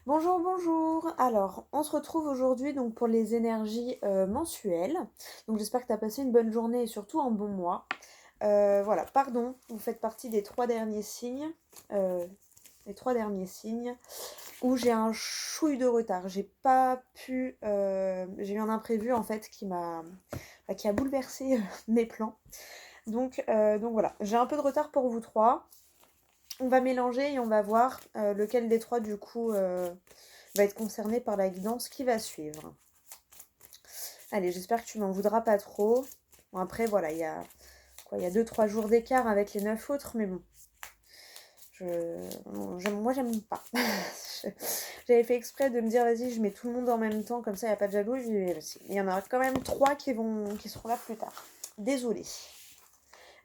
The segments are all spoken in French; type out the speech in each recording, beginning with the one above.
Bonjour, bonjour. Alors, on se retrouve aujourd'hui donc pour les énergies mensuelles. Donc, j'espère que tu as passé une bonne journée et surtout un bon mois. Voilà, pardon, vous faites partie des trois derniers signes. euh, les trois derniers signes où j'ai un chouille de retard. J'ai pas pu. J'ai eu un imprévu en fait qui a bouleversé mes plans. Donc voilà, j'ai un peu de retard pour vous trois. On va mélanger et on va voir lequel des trois du coup va être concerné par la guidance qui va suivre. Allez, j'espère que tu m'en voudras pas trop. Bon, après, voilà, il y a 2-3 jours d'écart avec les 9 autres, mais bon, moi, j'aime pas. J'avais fait exprès de me dire, vas-y, je mets tout le monde en même temps, comme ça, il n'y a pas de jaloux. Il y en aura quand même 3 qui seront là plus tard. Désolée.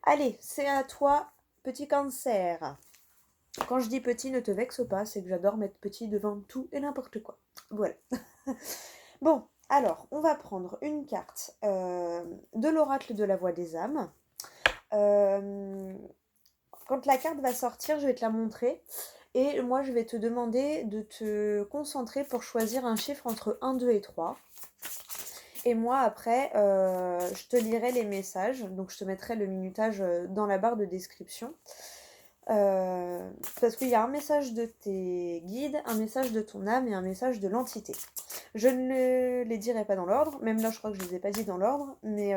Allez, c'est à toi, petit cancer. Quand je dis petit, ne te vexe pas, c'est que j'adore mettre petit devant tout et n'importe quoi. Voilà. Bon, alors, on va prendre une carte de l'oracle de la voix des âmes. Euh, Quand la carte va sortir, je vais te la montrer. Et moi, je vais te demander de te concentrer pour choisir un chiffre entre 1, 2 et 3. Et moi, après, je te lirai les messages. Donc, je te mettrai le minutage dans la barre de description. Parce qu'il y a un message de tes guides, un message de ton âme et un message de l'entité. Je ne les dirai pas dans l'ordre, même là je crois que je les ai pas dit dans l'ordre, mais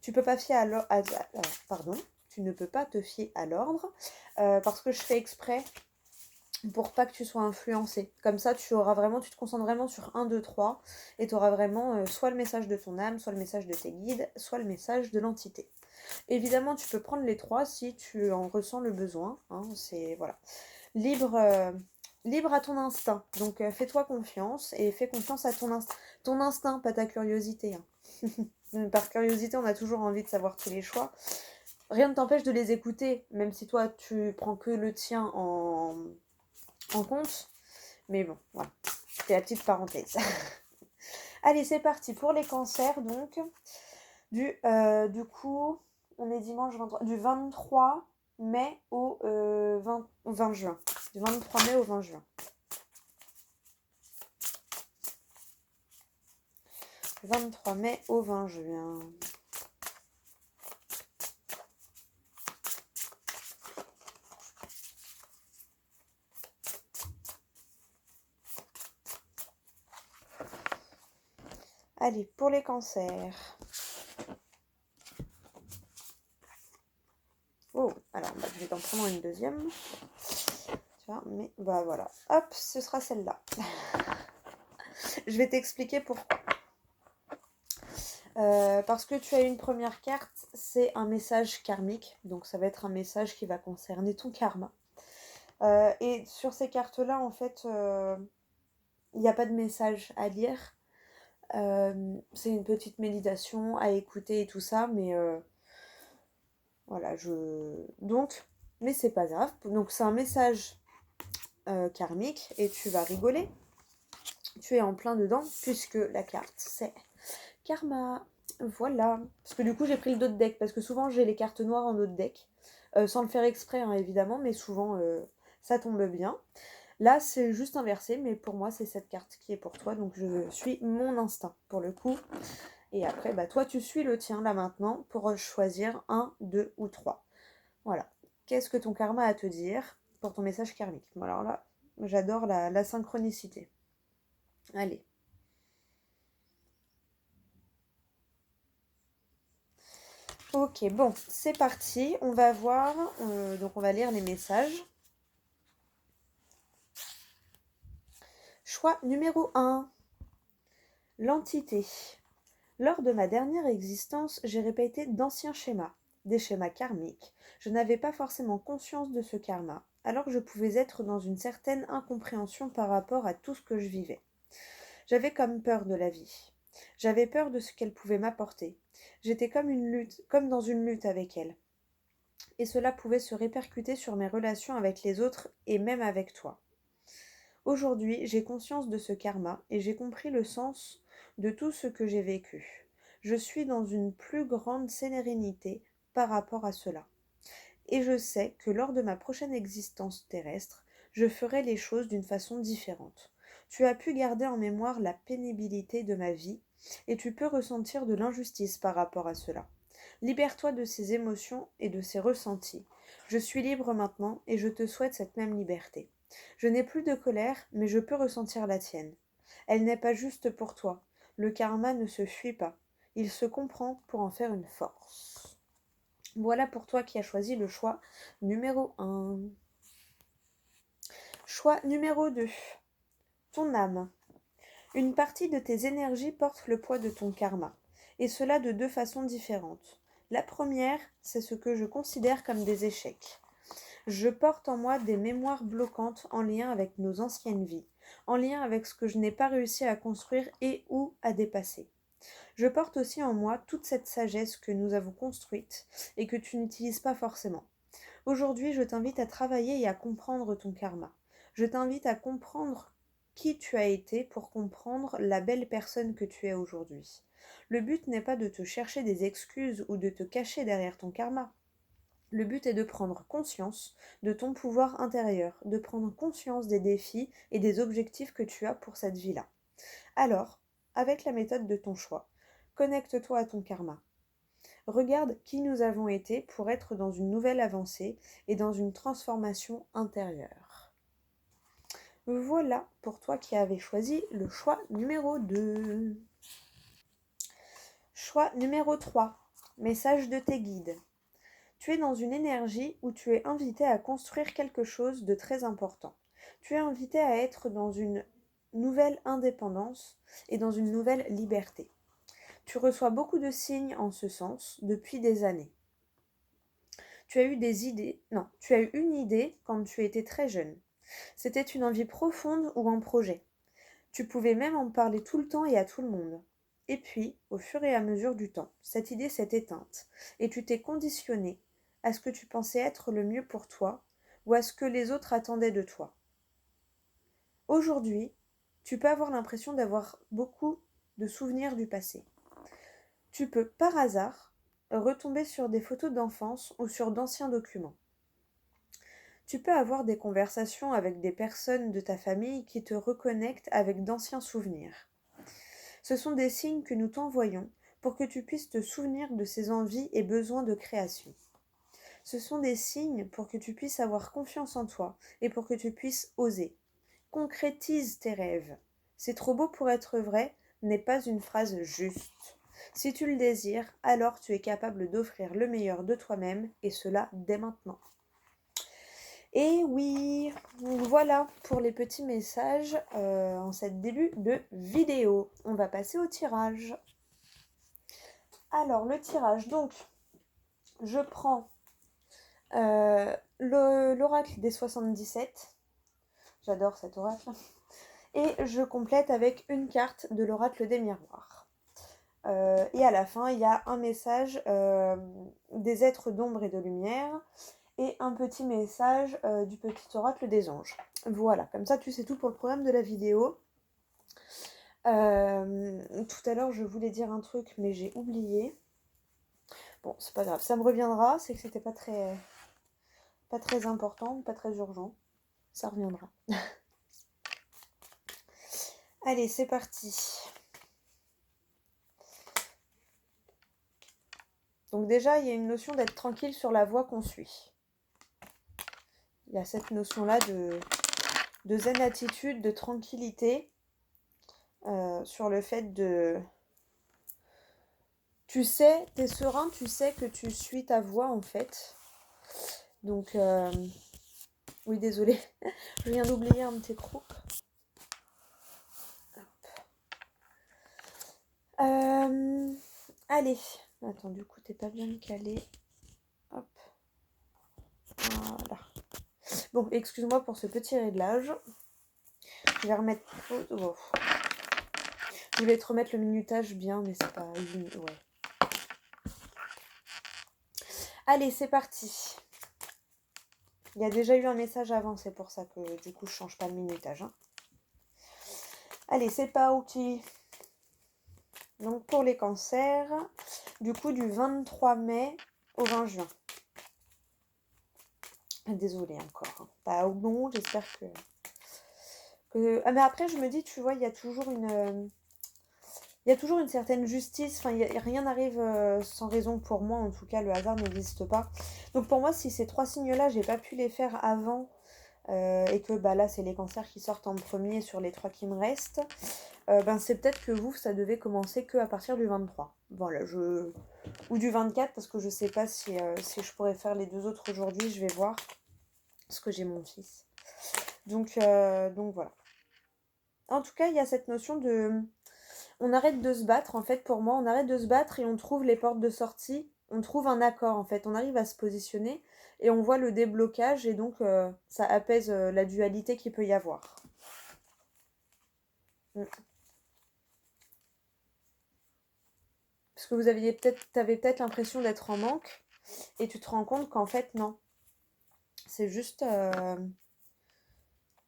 tu peux pas fier à l'ordre. Pardon, tu ne peux pas te fier à l'ordre parce que je fais exprès pour pas que tu sois influencé. Comme ça, tu te concentres vraiment sur un 2 3 et tu auras vraiment soit le message de ton âme, soit le message de tes guides, soit le message de l'entité. Évidemment, tu peux prendre les trois si tu en ressens le besoin. Hein, c'est voilà, libre, libre à ton instinct. Donc fais-toi confiance et fais confiance à ton instinct, pas ta curiosité. Hein. Par curiosité, on a toujours envie de savoir tous les choix. Rien ne t'empêche de les écouter, même si toi tu prends que le tien en compte. Mais bon, voilà, c'est la petite parenthèse. Allez, c'est parti pour les cancers donc. Du coup, on est dimanche 23, du 23 mai au 20 juin. Du 23 mai au 20 juin. 23 mai au 20 juin. Allez, pour les cancers. Oh, alors je vais t'en prendre une deuxième. Tu vois, mais bah voilà. Hop, ce sera celle-là. Je vais t'expliquer pourquoi. Parce que tu as une première carte, c'est un message karmique. Donc ça va être un message qui va concerner ton karma. Et sur ces cartes-là, en fait, il n'y a pas de message à lire. C'est une petite méditation à écouter et tout ça, mais voilà, Donc, mais c'est pas grave. Donc c'est un message karmique et tu vas rigoler. Tu es en plein dedans puisque la carte c'est karma. Voilà. Parce que du coup j'ai pris le dos de deck parce que souvent j'ai les cartes noires en dos de deck. Sans le faire exprès hein, évidemment, mais souvent ça tombe bien. Là c'est juste inversé, mais pour moi c'est cette carte qui est pour toi, donc je suis mon instinct pour le coup. Et après, bah, toi tu suis le tien là maintenant pour choisir un, deux ou trois. Voilà. Qu'est-ce que ton karma a à te dire pour ton message karmique? Bon, alors là, j'adore la synchronicité. Allez. Ok, bon, c'est parti. On va voir. Donc, on va lire les messages. Choix numéro un. L'entité. Lors de ma dernière existence, j'ai répété d'anciens schémas, des schémas karmiques. Je n'avais pas forcément conscience de ce karma, alors que je pouvais être dans une certaine incompréhension par rapport à tout ce que je vivais. J'avais comme peur de la vie. J'avais peur de ce qu'elle pouvait m'apporter. J'étais comme dans une lutte avec elle. Et cela pouvait se répercuter sur mes relations avec les autres et même avec toi. Aujourd'hui, j'ai conscience de ce karma et j'ai compris le sens de tout ce que j'ai vécu. Je suis dans une plus grande sérénité par rapport à cela. Et je sais que lors de ma prochaine existence terrestre, je ferai les choses d'une façon différente. Tu as pu garder en mémoire la pénibilité de ma vie, et tu peux ressentir de l'injustice par rapport à cela. Libère-toi de ces émotions et de ces ressentis. Je suis libre maintenant, et je te souhaite cette même liberté. Je n'ai plus de colère, mais je peux ressentir la tienne. Elle n'est pas juste pour toi. Le karma ne se fuit pas. Il se comprend pour en faire une force. Voilà pour toi qui as choisi le choix numéro 1. Choix numéro 2. Ton âme. Une partie de tes énergies porte le poids de ton karma, et cela de 2 façons différentes. La première, c'est ce que je considère comme des échecs. Je porte en moi des mémoires bloquantes en lien avec nos anciennes vies, en lien avec ce que je n'ai pas réussi à construire et ou à dépasser. Je porte aussi en moi toute cette sagesse que nous avons construite et que tu n'utilises pas forcément. Aujourd'hui, je t'invite à travailler et à comprendre ton karma. Je t'invite à comprendre qui tu as été pour comprendre la belle personne que tu es aujourd'hui. Le but n'est pas de te chercher des excuses ou de te cacher derrière ton karma. Le but est de prendre conscience de ton pouvoir intérieur, de prendre conscience des défis et des objectifs que tu as pour cette vie-là. Alors, avec la méthode de ton choix, connecte-toi à ton karma. Regarde qui nous avons été pour être dans une nouvelle avancée et dans une transformation intérieure. Voilà pour toi qui avais choisi le choix numéro 2. Choix numéro 3. Message de tes guides. Tu es dans une énergie où tu es invité à construire quelque chose de très important. Tu es invité à être dans une nouvelle indépendance et dans une nouvelle liberté. Tu reçois beaucoup de signes en ce sens depuis des années. Tu as eu une idée quand tu étais très jeune. C'était une envie profonde ou un projet. Tu pouvais même en parler tout le temps et à tout le monde. Et puis, au fur et à mesure du temps, cette idée s'est éteinte et tu t'es conditionné à ce que tu pensais être le mieux pour toi ou à ce que les autres attendaient de toi. Aujourd'hui, tu peux avoir l'impression d'avoir beaucoup de souvenirs du passé. Tu peux, par hasard, retomber sur des photos d'enfance ou sur d'anciens documents. Tu peux avoir des conversations avec des personnes de ta famille qui te reconnectent avec d'anciens souvenirs. Ce sont des signes que nous t'envoyons pour que tu puisses te souvenir de ces envies et besoins de création. Ce sont des signes pour que tu puisses avoir confiance en toi et pour que tu puisses oser. Concrétise tes rêves. C'est trop beau pour être vrai n'est pas une phrase juste. Si tu le désires, alors tu es capable d'offrir le meilleur de toi-même et cela dès maintenant. Et oui, voilà pour les petits messages en cette début de vidéo. On va passer au tirage. Alors le tirage, donc je prends l'oracle des 77. J'adore cet oracle. Et je complète avec une carte de l'oracle des miroirs. Et à la fin, il y a un message des êtres d'ombre et de lumière et un petit message du petit oracle des anges. Voilà, comme ça tu sais tout pour le programme de la vidéo. Tout à l'heure je voulais dire un truc mais j'ai oublié. Bon, c'est pas grave, ça me reviendra, c'est que c'était pas très important, pas très urgent. Ça reviendra. Allez, c'est parti. Donc déjà, il y a une notion d'être tranquille sur la voie qu'on suit. Il y a cette notion-là de zen attitude, de tranquillité, sur le fait de... Tu sais, t'es serein, tu sais que tu suis ta voie en fait. Donc, oui, désolée, je viens d'oublier un petit groupe. Allez, attends, du coup, t'es pas bien calé. Hop. Voilà. Bon, excuse-moi pour ce petit réglage. Je vais remettre... Oh. Je voulais te remettre le minutage bien, mais c'est pas... Ouais. Allez, c'est parti. Il y a déjà eu un message avant, c'est pour ça que du coup je change pas le minutage. Hein. Allez, c'est parti. Donc pour les cancers, du coup du 23 mai au 20 juin. Désolée encore, hein. Bah non, j'espère que... Ah mais après je me dis, tu vois, il y a toujours une certaine justice, enfin, rien n'arrive sans raison pour moi, en tout cas le hasard n'existe pas. Donc pour moi, si ces trois signes-là, j'ai pas pu les faire avant, et que bah là c'est les cancers qui sortent en premier sur les trois qui me restent, ben c'est peut-être que vous, ça devait commencer que à partir du 23. Voilà, ou du 24, parce que je sais pas si je pourrais faire les deux autres aujourd'hui, je vais voir, parce que j'ai mon fils. Donc voilà. En tout cas, il y a cette notion de... On arrête de se battre, en fait, pour moi, on arrête de se battre et on trouve les portes de sortie, on trouve un accord, en fait, on arrive à se positionner et on voit le déblocage et donc ça apaise la dualité qu'il peut y avoir. Mm. Parce que t'avais peut-être l'impression d'être en manque et tu te rends compte qu'en fait, non. C'est juste,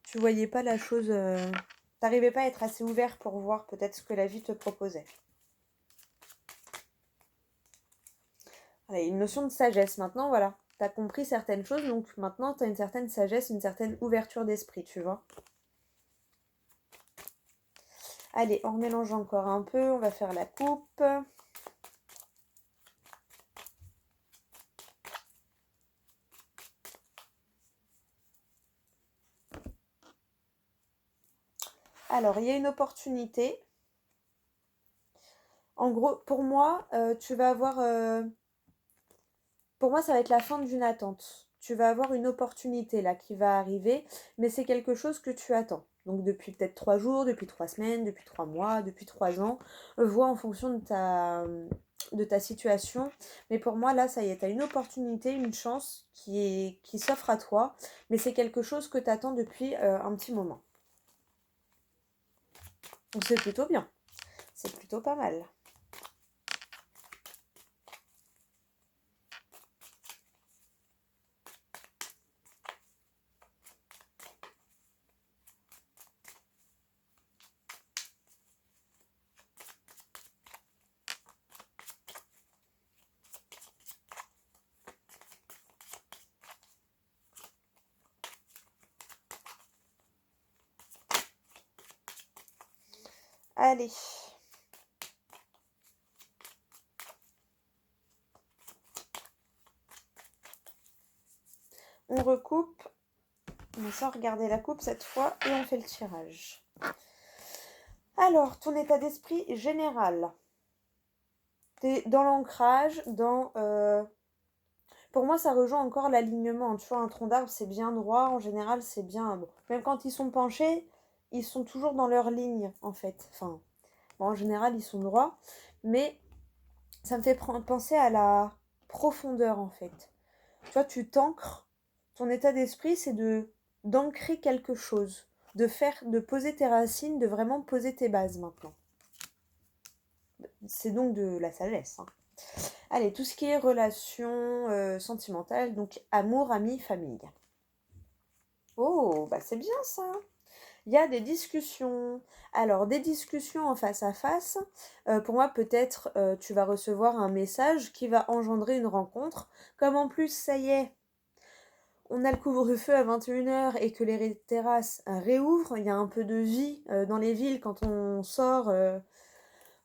tu voyais pas la chose, t'arrivais pas à être assez ouvert pour voir peut-être ce que la vie te proposait. Voilà, une notion de sagesse. Maintenant, voilà, t'as compris certaines choses, donc maintenant t'as une certaine sagesse, une certaine ouverture d'esprit, tu vois. Allez, on mélange encore un peu, on va faire la coupe. Alors, il y a une opportunité. En gros, pour moi, tu vas avoir... pour moi, ça va être la fin d'une attente. Tu vas avoir une opportunité là qui va arriver, mais c'est quelque chose que tu attends. Donc depuis peut-être 3 jours, depuis 3 semaines, depuis 3 mois, depuis 3 ans, vois en fonction de ta situation. Mais pour moi, là, ça y est, tu as une opportunité, une chance qui s'offre à toi, mais c'est quelque chose que tu attends depuis un petit moment. Donc c'est plutôt bien, c'est plutôt pas mal. Allez, on recoupe, on sort regarder la coupe cette fois et on fait le tirage. Alors, ton état d'esprit général. T'es dans l'ancrage, pour moi, ça rejoint encore l'alignement. Tu vois, un tronc d'arbre, c'est bien droit. En général, c'est bien... Bon, même quand ils sont penchés, ils sont toujours dans leur ligne, en fait. Enfin, bon, en général, ils sont droits. Mais ça me fait penser à la profondeur, en fait. Tu vois, tu t'ancres. Ton état d'esprit, c'est d'ancrer quelque chose. De poser tes racines, de vraiment poser tes bases, maintenant. C'est donc de la sagesse, hein. Allez, tout ce qui est relations sentimentales, donc amour, amis, famille. Oh, bah c'est bien ça. Il y a des discussions. Alors, des discussions en face à face. Pour moi, peut-être tu vas recevoir un message qui va engendrer une rencontre. Comme en plus, ça y est, on a le couvre-feu à 21h et que les terrasses réouvrent. Il y a un peu de vie dans les villes quand on sort.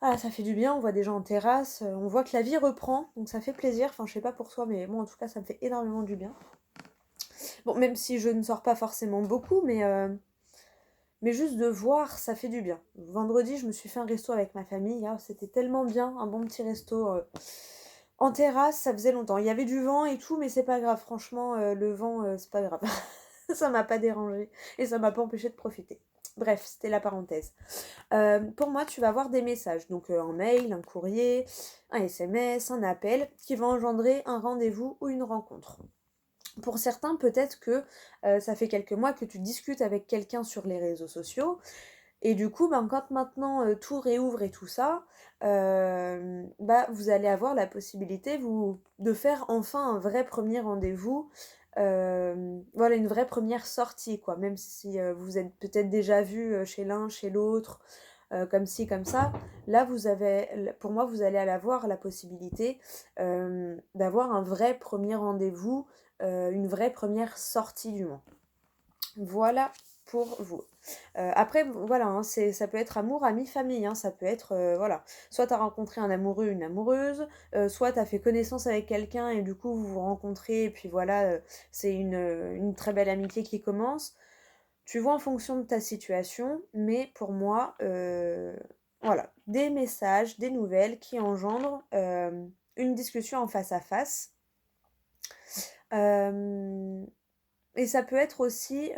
Ah, ça fait du bien, on voit des gens en terrasse, on voit que la vie reprend, donc ça fait plaisir. Enfin, je sais pas pour toi, mais moi en tout cas, ça me fait énormément du bien. Bon, même si je ne sors pas forcément beaucoup, mais juste de voir, ça fait du bien. Vendredi, je me suis fait un resto avec ma famille, ah, c'était tellement bien, un bon petit resto en terrasse, ça faisait longtemps. Il y avait du vent et tout, mais c'est pas grave, franchement, le vent, c'est pas grave. Ça m'a pas dérangé et ça m'a pas empêché de profiter. Bref, c'était la parenthèse. Pour moi, tu vas avoir des messages, donc un mail, un courrier, un SMS, un appel, qui va engendrer un rendez-vous ou une rencontre. Pour certains, peut-être que ça fait quelques mois que tu discutes avec quelqu'un sur les réseaux sociaux, et du coup, ben, quand maintenant tout réouvre et tout ça, bah, vous allez avoir la possibilité de faire enfin un vrai premier rendez-vous, voilà, une vraie première sortie, quoi. Même si vous êtes peut-être déjà vu chez l'un, chez l'autre, comme ci, comme ça. Là, pour moi, vous allez avoir la possibilité d'avoir un vrai premier rendez-vous une vraie première sortie du moins. Voilà pour vous. Après, voilà, hein, ça peut être amour, ami, famille, hein, ça peut être, voilà. Soit tu as rencontré un amoureux, une amoureuse, soit tu as fait connaissance avec quelqu'un et du coup vous vous rencontrez et puis voilà, c'est une très belle amitié qui commence. Tu vois en fonction de ta situation, mais pour moi, voilà, des messages, des nouvelles qui engendrent une discussion en face à face. Et ça peut être aussi,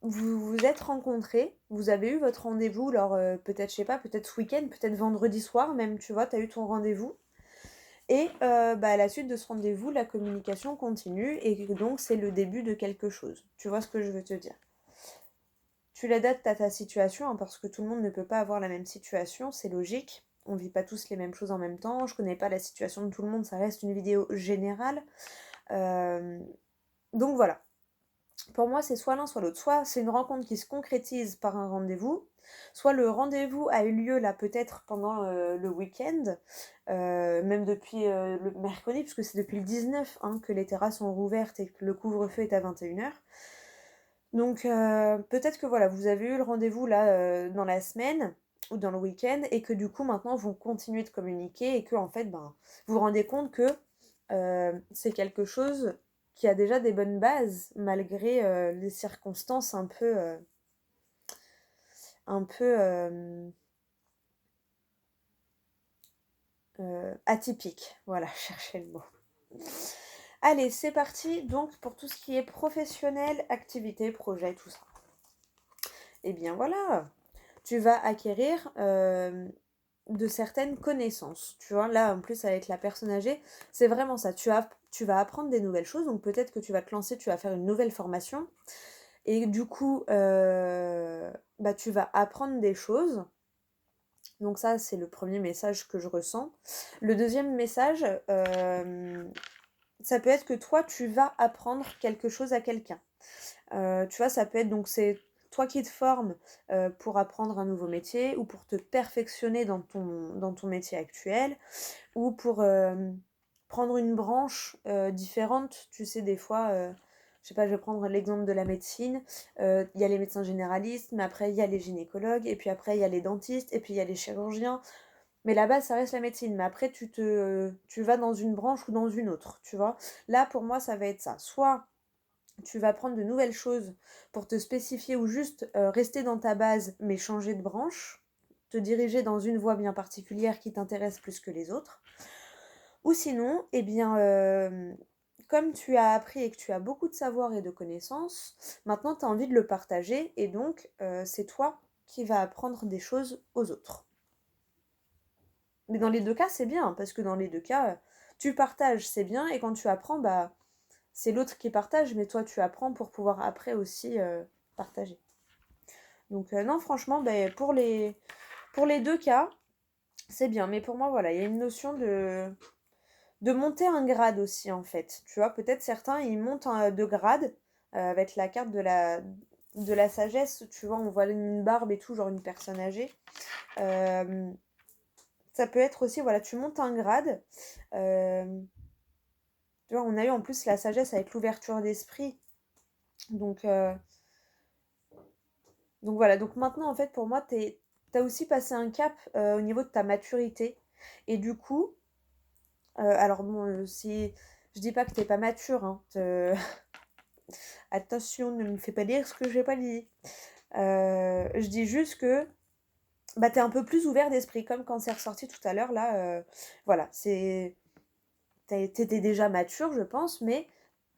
vous vous êtes rencontrés, vous avez eu votre rendez-vous, alors peut-être, je sais pas, peut-être ce week-end, peut-être vendredi soir même, tu vois, tu as eu ton rendez-vous. Et à la suite de ce rendez-vous, la communication continue et donc c'est le début de quelque chose. Tu vois ce que je veux te dire? Tu l'adaptes à ta situation, hein, parce que tout le monde ne peut pas avoir la même situation, c'est logique. On vit pas tous les mêmes choses en même temps. Je connais pas la situation de tout le monde, ça reste une vidéo générale. Donc voilà. Pour moi, c'est soit l'un, soit l'autre. Soit c'est une rencontre qui se concrétise par un rendez-vous, soit le rendez-vous a eu lieu là peut-être pendant le week-end, même depuis le mercredi, puisque c'est depuis le 19 hein, que les terrasses sont rouvertes et que le couvre-feu est à 21h. Donc peut-être que voilà, vous avez eu le rendez-vous là dans la semaine ou dans le week-end et que du coup maintenant vous continuez de communiquer et que en fait vous vous rendez compte que c'est quelque chose qui a déjà des bonnes bases malgré les circonstances un peu atypiques. Voilà, chercher le mot. Allez, c'est parti donc pour tout ce qui est professionnel, activité, projet, tout ça. Eh bien voilà, tu vas acquérir de certaines connaissances. Tu vois, là en plus avec la personne âgée, c'est vraiment ça. Tu vas apprendre des nouvelles choses, donc peut-être que tu vas te lancer, tu vas faire une nouvelle formation. Et du coup, tu vas apprendre des choses. Donc ça, c'est le premier message que je ressens. Le deuxième message, ça peut être que toi, tu vas apprendre quelque chose à quelqu'un. Tu vois, ça peut être donc c'est toi qui te formes pour apprendre un nouveau métier ou pour te perfectionner dans ton métier actuel ou pour prendre une branche différente. Tu sais, des fois, je sais pas, je vais prendre l'exemple de la médecine. Il y a les médecins généralistes, mais après, il y a les gynécologues, et puis après, il y a les dentistes, et puis il y a les chirurgiens. Mais là-bas, ça reste la médecine. Mais après, tu vas dans une branche ou dans une autre, tu vois. Là, pour moi, ça va être ça. Soit tu vas prendre de nouvelles choses pour te spécifier ou juste rester dans ta base, mais changer de branche, te diriger dans une voie bien particulière qui t'intéresse plus que les autres. Ou sinon, eh bien, comme tu as appris et que tu as beaucoup de savoir et de connaissances, maintenant tu as envie de le partager et donc c'est toi qui vas apprendre des choses aux autres. Mais dans les deux cas, c'est bien, parce que dans les deux cas, tu partages, c'est bien, et quand tu apprends, c'est l'autre qui partage, mais toi tu apprends pour pouvoir après aussi partager. Donc non, franchement, pour les deux cas, c'est bien. Mais pour moi, voilà, il y a une notion de monter un grade aussi, en fait. Tu vois, peut-être certains, ils montent de grade avec la carte de la sagesse. Tu vois, on voit une barbe et tout, genre une personne âgée. Ça peut être aussi, voilà, tu montes un grade. Tu vois, on a eu en plus la sagesse avec l'ouverture d'esprit. Donc, donc voilà, donc maintenant, en fait, pour moi, t'as aussi passé un cap au niveau de ta maturité. Et du coup, alors bon, si je dis pas que t'es pas mature, hein, attention, ne me fais pas dire ce que j'ai pas dit. Je dis juste que t'es un peu plus ouvert d'esprit, comme quand c'est ressorti tout à l'heure, là, voilà, t'étais déjà mature, je pense, mais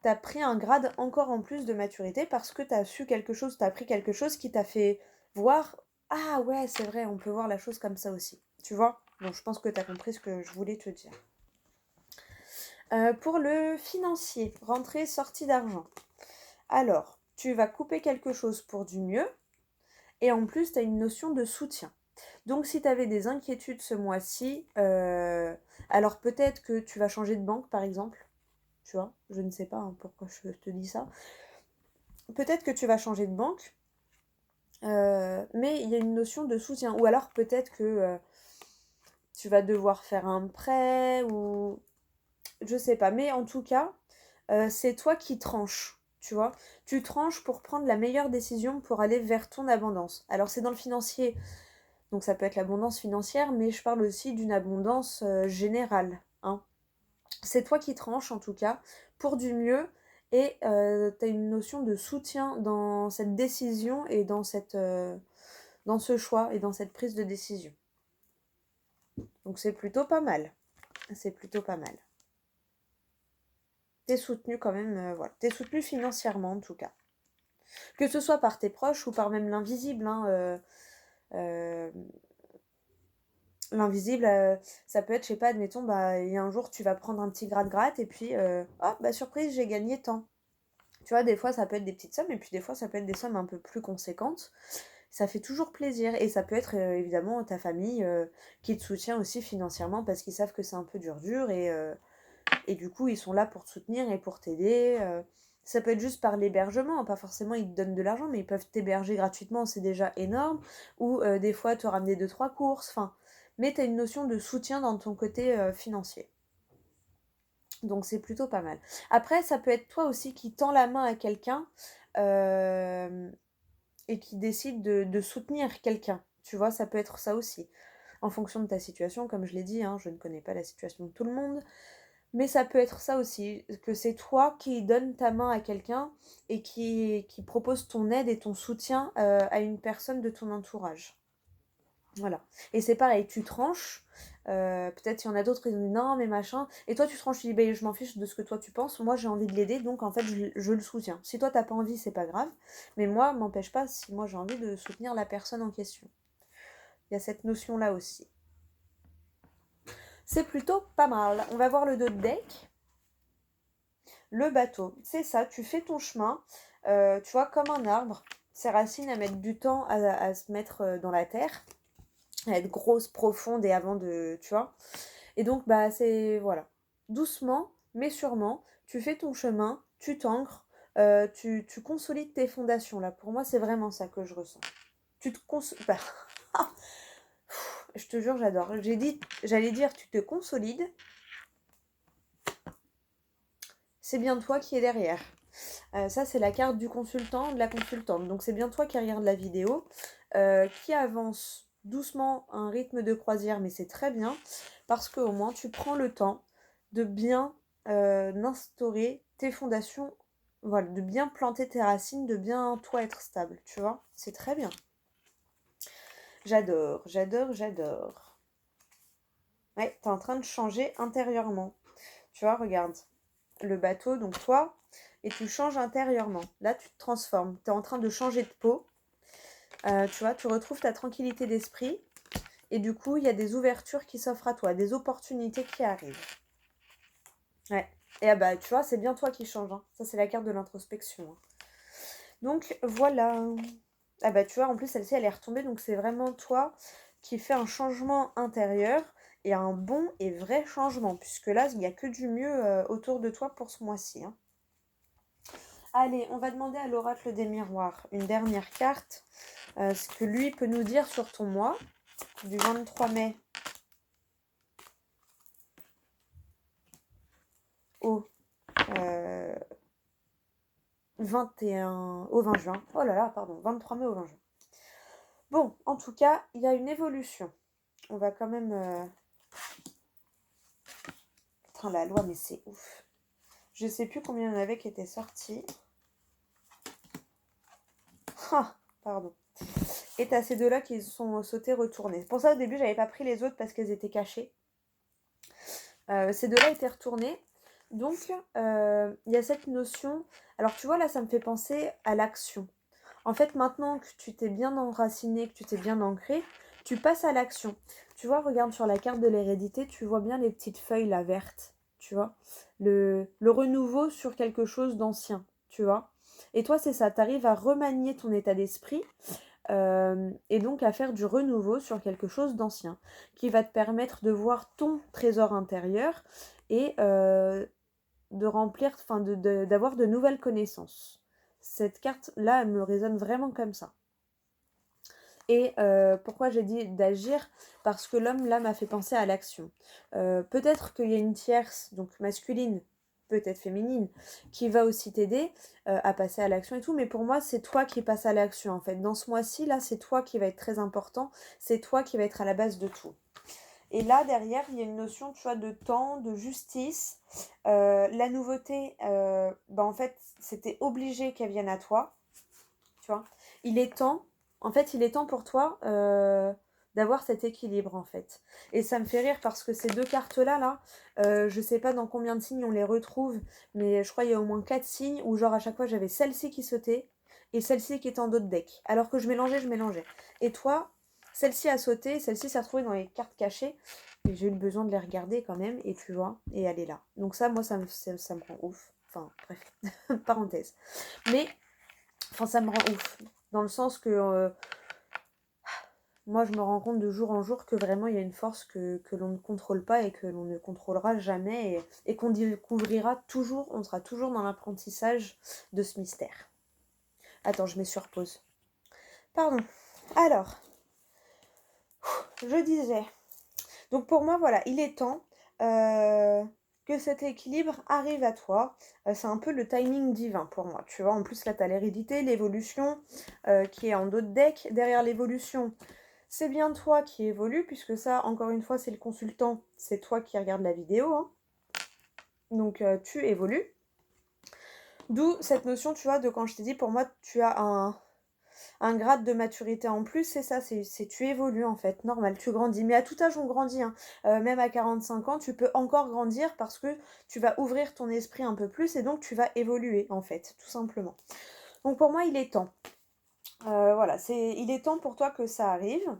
t'as pris un grade encore en plus de maturité parce que t'as su quelque chose, t'as appris quelque chose qui t'a fait voir, ah ouais, c'est vrai, on peut voir la chose comme ça aussi, tu vois? Donc je pense que t'as compris ce que je voulais te dire. Pour le financier, rentrée, sortie d'argent. Alors, tu vas couper quelque chose pour du mieux, et en plus, tu as une notion de soutien. Donc, si tu avais des inquiétudes ce mois-ci, alors peut-être que tu vas changer de banque, par exemple. Tu vois, je ne sais pas hein, pourquoi je te dis ça. Peut-être que tu vas changer de banque, mais il y a une notion de soutien. Ou alors peut-être que tu vas devoir faire un prêt, ou je sais pas. Mais en tout cas, c'est toi qui tranches, tu vois. Tu tranches pour prendre la meilleure décision pour aller vers ton abondance. Alors c'est dans le financier, donc ça peut être l'abondance financière, mais je parle aussi d'une abondance générale, hein. C'est toi qui tranches en tout cas pour du mieux et tu as une notion de soutien dans cette décision et dans ce choix et dans cette prise de décision. Donc c'est plutôt pas mal. C'est plutôt pas mal. T'es soutenu quand même, voilà. T'es soutenu financièrement en tout cas. Que ce soit par tes proches ou par même l'invisible, hein, euh, l'invisible, ça peut être, je sais pas, admettons, bah, il y a un jour, tu vas prendre un petit gratte-gratte et puis, oh, bah, surprise, j'ai gagné tant. Tu vois, des fois, ça peut être des petites sommes et puis des fois, ça peut être des sommes un peu plus conséquentes. Ça fait toujours plaisir et ça peut être évidemment ta famille qui te soutient aussi financièrement parce qu'ils savent que c'est un peu dur et du coup, ils sont là pour te soutenir et pour t'aider. Ça peut être juste par l'hébergement, pas forcément ils te donnent de l'argent, mais ils peuvent t'héberger gratuitement, c'est déjà énorme. Ou des fois te ramener 2-3 courses, enfin. Mais tu as une notion de soutien dans ton côté financier. Donc c'est plutôt pas mal. Après, ça peut être toi aussi qui tends la main à quelqu'un et qui décide de soutenir quelqu'un. Tu vois, ça peut être ça aussi. En fonction de ta situation, comme je l'ai dit, hein, je ne connais pas la situation de tout le monde. Mais ça peut être ça aussi, que c'est toi qui donnes ta main à quelqu'un et qui propose ton aide et ton soutien à une personne de ton entourage. Voilà. Et c'est pareil, tu tranches. Peut-être il y en a d'autres qui disent non, mais machin. Et toi, tu tranches, tu dis ben, je m'en fiche de ce que toi tu penses. Moi, j'ai envie de l'aider, donc en fait, je le soutiens. Si toi, t'as pas envie, c'est pas grave. Mais moi, m'empêche pas si moi j'ai envie de soutenir la personne en question. Il y a cette notion-là aussi. C'est plutôt pas mal. On va voir le dos de deck. Le bateau, c'est ça, tu fais ton chemin, tu vois, comme un arbre. Ses racines à mettre du temps à se mettre dans la terre, à être grosse, profonde et avant de, tu vois. Et donc, bah, c'est, voilà, doucement, mais sûrement, tu fais ton chemin, tu t'ancres, tu consolides tes fondations, là. Pour moi, c'est vraiment ça que je ressens. Tu te consolides... Bah, je te jure, j'adore. J'allais dire, tu te consolides. C'est bien toi qui es derrière. Ça, c'est la carte du consultant, de la consultante. Donc, c'est bien toi qui regarde la vidéo, qui avance doucement à un rythme de croisière, mais c'est très bien, parce qu'au moins, tu prends le temps de bien instaurer tes fondations, voilà, de bien planter tes racines, de bien, toi, être stable, tu vois. C'est très bien. J'adore, j'adore, j'adore. Ouais, t'es en train de changer intérieurement. Tu vois, regarde. Le bateau, donc toi, et tu changes intérieurement. Là, tu te transformes. Tu es en train de changer de peau. Tu vois, tu retrouves ta tranquillité d'esprit. Et du coup, il y a des ouvertures qui s'offrent à toi, des opportunités qui arrivent. Ouais. Et ah bah, tu vois, c'est bien toi qui changes. Hein. Ça, c'est la carte de l'introspection. Hein. Donc, voilà. Ah bah, tu vois, en plus, celle-ci, elle est retombée. Donc, c'est vraiment toi qui fais un changement intérieur et un bon et vrai changement. Puisque là, il n'y a que du mieux autour de toi pour ce mois-ci. Hein. Allez, on va demander à l'oracle des miroirs une dernière carte. Ce que lui peut nous dire sur ton mois du 23 mai au 21 au 20 juin. Oh là là, pardon, 23 mai au 20 juin. Bon, en tout cas, il y a une évolution. On va quand même... Putain, la loi, mais c'est ouf. Je sais plus combien il y en avait qui étaient sortis. Ah, pardon. Et t'as ces deux-là qui sont sautés retournés. Pour ça, au début, j'avais pas pris les autres parce qu'elles étaient cachées. Ces deux-là étaient retournés. Donc, il y a cette notion... Alors, tu vois, là, ça me fait penser à l'action. En fait, maintenant que tu t'es bien enraciné, que tu t'es bien ancré, tu passes à l'action. Tu vois, regarde sur la carte de l'hérédité, tu vois bien les petites feuilles, là, vertes. Tu vois, le renouveau sur quelque chose d'ancien. Tu vois. Et toi, c'est ça. Tu arrives à remanier ton état d'esprit et donc à faire du renouveau sur quelque chose d'ancien qui va te permettre de voir ton trésor intérieur et de remplir, enfin d'avoir de nouvelles connaissances. Cette carte-là, elle me résonne vraiment comme ça. Et pourquoi j'ai dit d'agir? Parce que l'homme, là, m'a fait penser à l'action. Peut-être qu'il y a une tierce, donc masculine, peut-être féminine, qui va aussi t'aider à passer à l'action et tout. Mais pour moi, c'est toi qui passes à l'action en fait. Dans ce mois-ci, là, c'est toi qui va être très important. C'est toi qui va être à la base de tout. Et là, derrière, il y a une notion, tu vois, de temps, de justice. La nouveauté, en fait, c'était obligé qu'elle vienne à toi, tu vois. Il est temps, en fait, il est temps pour toi d'avoir cet équilibre, en fait. Et ça me fait rire parce que ces deux cartes-là, je sais pas dans combien de signes on les retrouve, mais je crois qu'il y a au moins 4 signes où, genre, à chaque fois, j'avais celle-ci qui sautait et celle-ci qui était en dos de deck. Alors que je mélangeais. Et toi, celle-ci a sauté, celle-ci s'est retrouvée dans les cartes cachées. Et j'ai eu le besoin de les regarder quand même, et tu vois, et elle est là. Donc ça, moi, ça me rend ouf. Enfin, bref, parenthèse. Mais, enfin, ça me rend ouf. Dans le sens que moi, je me rends compte de jour en jour que vraiment, il y a une force que l'on ne contrôle pas et que l'on ne contrôlera jamais. Et qu'on découvrira toujours, on sera toujours dans l'apprentissage de ce mystère. Attends, je mets sur pause. Pardon. Alors, je disais... Donc pour moi, voilà, il est temps que cet équilibre arrive à toi. C'est un peu le timing divin pour moi, tu vois. En plus, là, tu as l'hérédité, l'évolution qui est en dos de deck. Derrière l'évolution, c'est bien toi qui évolue, puisque ça, encore une fois, c'est le consultant, c'est toi qui regarde la vidéo. Hein. Donc tu évolues. D'où cette notion, tu vois, de quand je t'ai dit, pour moi, tu as un grade de maturité en plus, c'est ça, c'est tu évolues en fait, normal, tu grandis. Mais à tout âge, on grandit. Hein. Même à 45 ans, tu peux encore grandir parce que tu vas ouvrir ton esprit un peu plus et donc tu vas évoluer en fait, tout simplement. Donc pour moi, il est temps. Voilà, il est temps pour toi que ça arrive.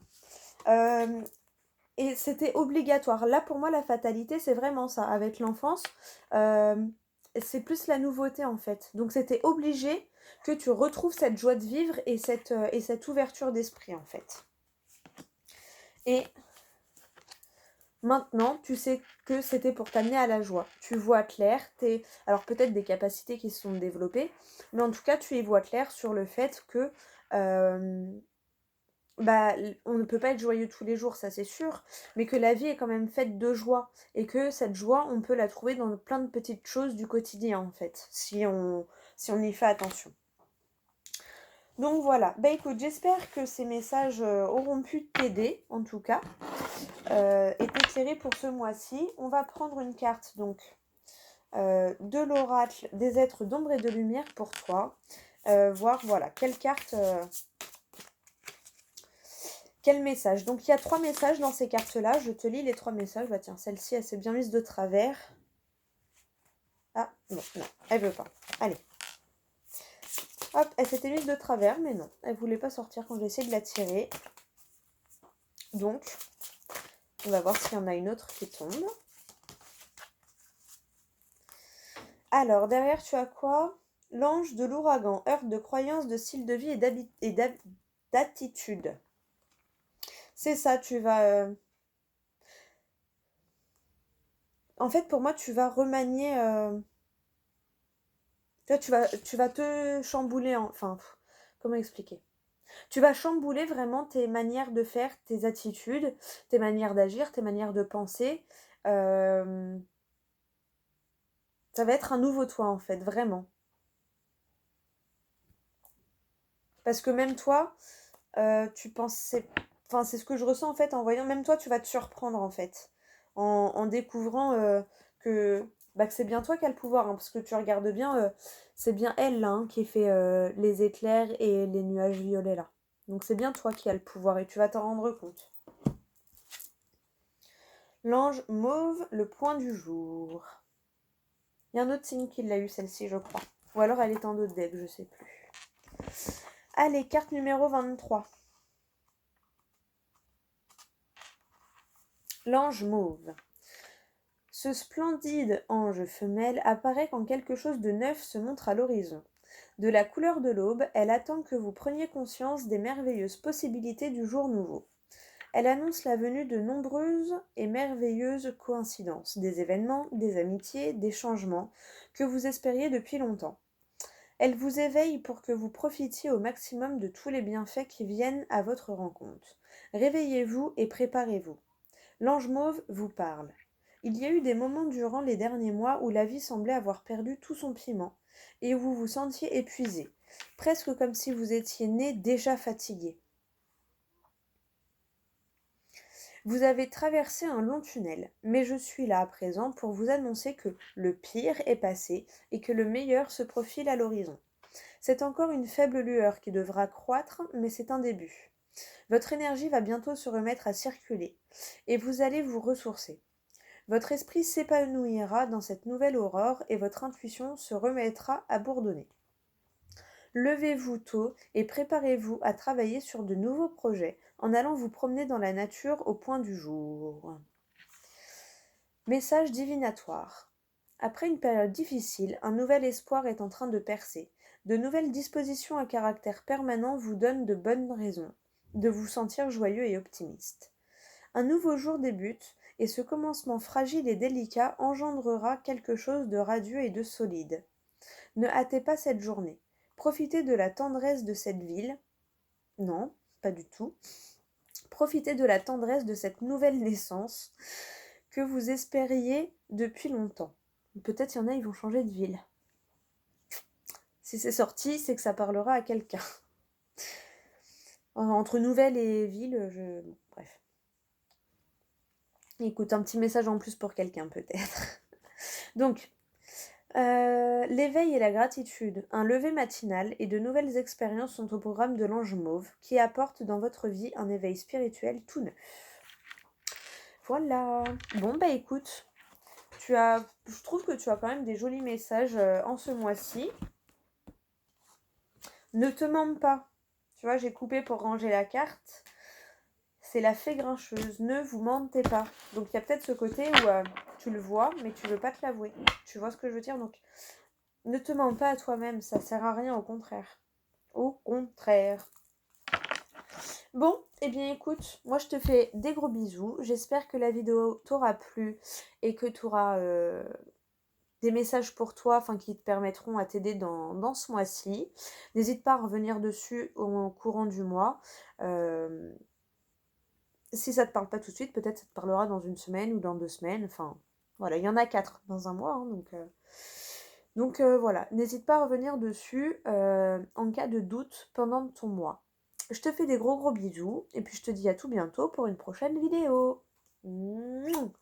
Et c'était obligatoire. Là, pour moi, la fatalité, c'est vraiment ça. Avec l'enfance, c'est plus la nouveauté, en fait. Donc, c'était obligé que tu retrouves cette joie de vivre et cette ouverture d'esprit, en fait. Et maintenant, tu sais que c'était pour t'amener à la joie. Tu vois clair, alors peut-être des capacités qui se sont développées, mais en tout cas, tu y vois clair sur le fait que... on ne peut pas être joyeux tous les jours, ça c'est sûr, mais que la vie est quand même faite de joie, et que cette joie, on peut la trouver dans plein de petites choses du quotidien, en fait, si on y fait attention. Donc voilà, écoute, j'espère que ces messages auront pu t'aider, en tout cas, et t'éclairer pour ce mois-ci. On va prendre une carte, donc, de l'oracle des êtres d'ombre et de lumière pour toi, voir, voilà, quelle carte... Quel message? Donc il y a 3 messages dans ces cartes-là. Je te lis les 3 messages. Bah tiens, celle-ci, elle s'est bien mise de travers. Ah, non, elle veut pas. Allez. Hop, elle s'était mise de travers, mais non. Elle voulait pas sortir quand j'ai essayé de la tirer. Donc, on va voir s'il y en a une autre qui tombe. Alors, derrière, tu as quoi? L'ange de l'ouragan. Heurte de croyances, de style de vie et d'attitude. C'est ça, tu vas... En fait, pour moi, tu vas remanier... Tu vas te chambouler Enfin, comment expliquer? Tu vas chambouler vraiment tes manières de faire, tes attitudes, tes manières d'agir, tes manières de penser. Euh, Ça va être un nouveau toi, en fait, vraiment. Parce que même toi, tu penses... Enfin, c'est ce que je ressens, en fait, en voyant... Même toi, tu vas te surprendre, en fait. En découvrant que c'est bien toi qui as le pouvoir. Hein, parce que tu regardes bien, c'est bien elle, là, hein, qui fait les éclairs et les nuages violets, là. Donc c'est bien toi qui as le pouvoir et tu vas t'en rendre compte. L'ange mauve, le point du jour. Il y a un autre signe qui l'a eu, celle-ci, je crois. Ou alors elle est en dos de deck, je sais plus. Allez, carte numéro 23. L'ange mauve. Ce splendide ange femelle apparaît quand quelque chose de neuf se montre à l'horizon. De la couleur de l'aube, elle attend que vous preniez conscience des merveilleuses possibilités du jour nouveau. Elle annonce la venue de nombreuses et merveilleuses coïncidences, des événements, des amitiés, des changements que vous espériez depuis longtemps. Elle vous éveille pour que vous profitiez au maximum de tous les bienfaits qui viennent à votre rencontre. Réveillez-vous et préparez-vous. L'ange mauve vous parle. Il y a eu des moments durant les derniers mois où la vie semblait avoir perdu tout son piment et où vous vous sentiez épuisé, presque comme si vous étiez né déjà fatigué. Vous avez traversé un long tunnel, mais je suis là à présent pour vous annoncer que le pire est passé et que le meilleur se profile à l'horizon. C'est encore une faible lueur qui devra croître, mais c'est un début. Votre énergie va bientôt se remettre à circuler et vous allez vous ressourcer. Votre esprit s'épanouira dans cette nouvelle aurore et votre intuition se remettra à bourdonner. Levez-vous tôt et préparez-vous à travailler sur de nouveaux projets en allant vous promener dans la nature au point du jour. Message divinatoire. Après une période difficile, un nouvel espoir est en train de percer. De nouvelles dispositions à caractère permanent vous donnent de bonnes raisons de vous sentir joyeux et optimiste. Un nouveau jour débute et ce commencement fragile et délicat engendrera quelque chose de radieux et de solide. Ne hâtez pas cette journée. Profitez de la tendresse de cette ville. Non, pas du tout. Profitez de la tendresse de cette nouvelle naissance que vous espériez depuis longtemps. Peut-être il y en a, ils vont changer de ville. Si c'est sorti, c'est que ça parlera à quelqu'un. Entre nouvelle et ville, bref. Écoute, un petit message en plus pour quelqu'un peut-être. Donc, l'éveil et la gratitude, un lever matinal et de nouvelles expériences sont au programme de l'ange mauve qui apporte dans votre vie un éveil spirituel tout neuf. Voilà. Bon bah écoute, je trouve que tu as quand même des jolis messages en ce mois-ci. Ne te mens pas. Tu vois, j'ai coupé pour ranger la carte. C'est la fée grincheuse. Ne vous mentez pas. Donc il y a peut-être ce côté où tu le vois, mais tu veux pas te l'avouer. Tu vois ce que je veux dire? Donc ne te mens pas à toi-même, ça sert à rien, au contraire. Au contraire. Bon, eh bien écoute, moi je te fais des gros bisous. J'espère que la vidéo t'aura plu et que tu auras des messages pour toi, enfin qui te permettront à t'aider dans ce mois-ci. N'hésite pas à revenir dessus au courant du mois. Si ça te parle pas tout de suite, peut-être ça te parlera dans une semaine ou dans 2 semaines. Enfin, voilà, il y en a 4 dans un mois, hein, donc voilà, n'hésite pas à revenir dessus en cas de doute pendant ton mois. Je te fais des gros bisous et puis je te dis à tout bientôt pour une prochaine vidéo. Mouah.